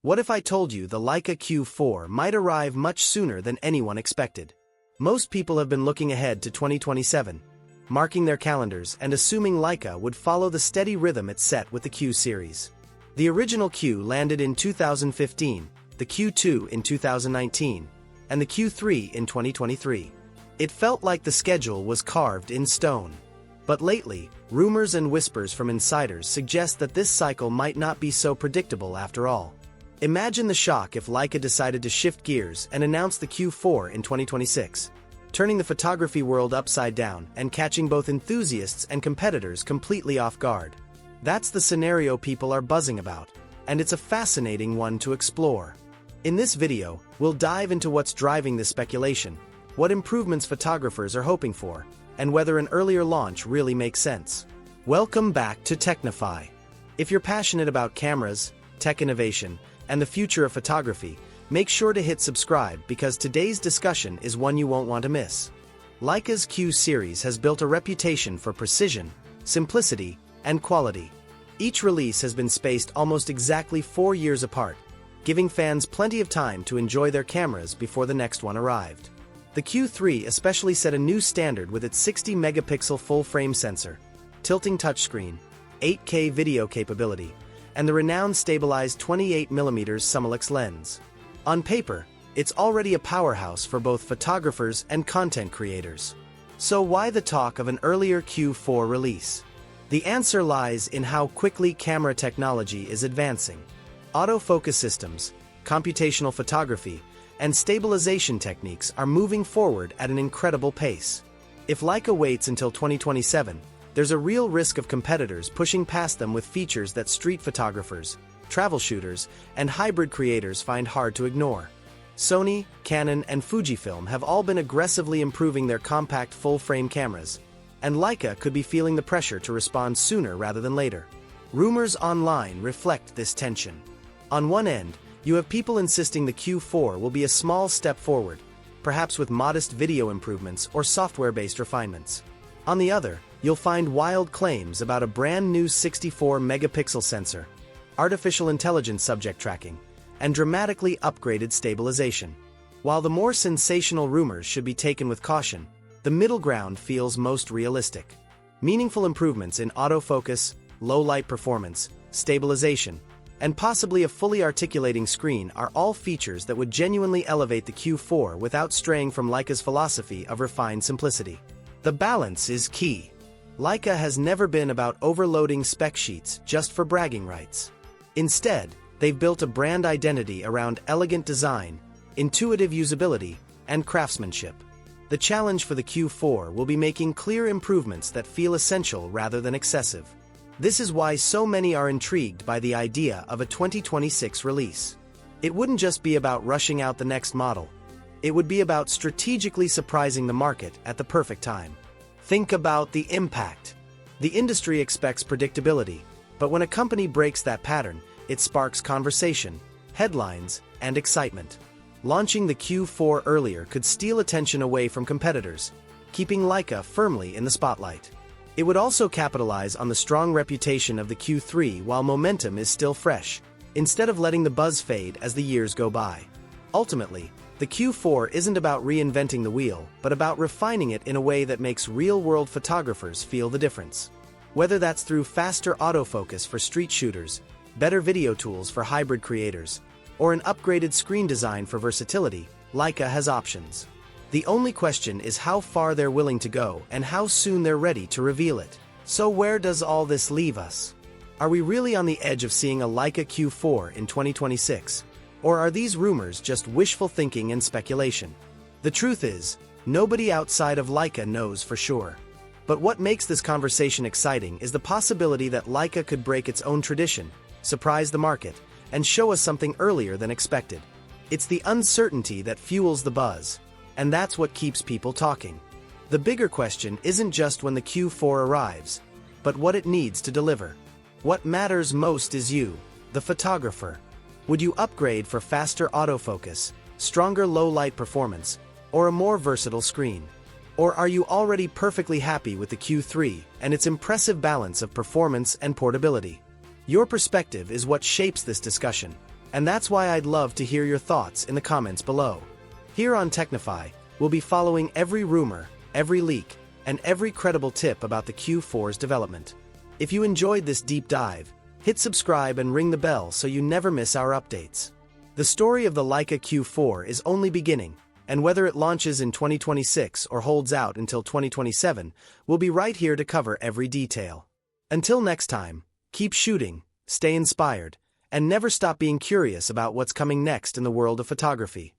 What if I told you the Leica Q4 might arrive much sooner than anyone expected? Most people have been looking ahead to 2027, marking their calendars and assuming Leica would follow the steady rhythm it set with the Q series. The original Q landed in 2015, the Q2 in 2019, and the Q3 in 2023. It felt like the schedule was carved in stone. But lately, rumors and whispers from insiders suggest that this cycle might not be so predictable after all. Imagine the shock if Leica decided to shift gears and announce the Q4 in 2026, turning the photography world upside down and catching both enthusiasts and competitors completely off guard. That's the scenario people are buzzing about, and it's a fascinating one to explore. In this video, we'll dive into what's driving this speculation, what improvements photographers are hoping for, and whether an earlier launch really makes sense. Welcome back to Technify. If you're passionate about cameras, tech innovation, and the future of photography, make sure to hit subscribe because today's discussion is one you won't want to miss. Leica's Q series has built a reputation for precision, simplicity, and quality. Each release has been spaced almost exactly 4 years apart, giving fans plenty of time to enjoy their cameras before the next one arrived. The Q3 especially set a new standard with its 60-megapixel full-frame sensor, tilting touchscreen, 8K video capability, and the renowned stabilized 28mm Summilux lens. On paper, it's already a powerhouse for both photographers and content creators. So why the talk of an earlier Q4 release? The answer lies in how quickly camera technology is advancing. Autofocus systems, computational photography, and stabilization techniques are moving forward at an incredible pace. If Leica waits until 2027, there's a real risk of competitors pushing past them with features that street photographers, travel shooters, and hybrid creators find hard to ignore. Sony, Canon, and Fujifilm have all been aggressively improving their compact full-frame cameras, and Leica could be feeling the pressure to respond sooner rather than later. Rumors online reflect this tension. On one end, you have people insisting the Q4 will be a small step forward, perhaps with modest video improvements or software-based refinements. On the other, you'll find wild claims about a brand new 64-megapixel sensor, artificial intelligence subject tracking, and dramatically upgraded stabilization. While the more sensational rumors should be taken with caution, the middle ground feels most realistic. Meaningful improvements in autofocus, low-light performance, stabilization, and possibly a fully articulating screen are all features that would genuinely elevate the Q4 without straying from Leica's philosophy of refined simplicity. The balance is key. Leica has never been about overloading spec sheets just for bragging rights. Instead, they've built a brand identity around elegant design, intuitive usability, and craftsmanship. The challenge for the Q4 will be making clear improvements that feel essential rather than excessive. This is why so many are intrigued by the idea of a 2026 release. It wouldn't just be about rushing out the next model. It would be about strategically surprising the market at the perfect time. Think about the impact. The industry expects predictability, but when a company breaks that pattern, it sparks conversation, headlines, and excitement. Launching the Q4 earlier could steal attention away from competitors, keeping Leica firmly in the spotlight. It would also capitalize on the strong reputation of the Q3 while momentum is still fresh, instead of letting the buzz fade as the years go by. Ultimately, the Q4 isn't about reinventing the wheel, but about refining it in a way that makes real-world photographers feel the difference. Whether that's through faster autofocus for street shooters, better video tools for hybrid creators, or an upgraded screen design for versatility, Leica has options. The only question is how far they're willing to go and how soon they're ready to reveal it. So where does all this leave us? Are we really on the edge of seeing a Leica Q4 in 2026? Or are these rumors just wishful thinking and speculation? The truth is, nobody outside of Leica knows for sure. But what makes this conversation exciting is the possibility that Leica could break its own tradition, surprise the market, and show us something earlier than expected. It's the uncertainty that fuels the buzz, and that's what keeps people talking. The bigger question isn't just when the Q4 arrives, but what it needs to deliver. What matters most is you, the photographer. Would you upgrade for faster autofocus, stronger low-light performance, or a more versatile screen? Or are you already perfectly happy with the Q3 and its impressive balance of performance and portability? Your perspective is what shapes this discussion, And that's why I'd love to hear your thoughts in the comments below. Here on Technify, we'll be following every rumor, every leak, and every credible tip about the Q4's development. If you enjoyed this deep dive, hit subscribe and ring the bell so you never miss our updates. The story of the Leica Q4 is only beginning, and whether it launches in 2026 or holds out until 2027, we'll be right here to cover every detail. Until next time, keep shooting, stay inspired, and never stop being curious about what's coming next in the world of photography.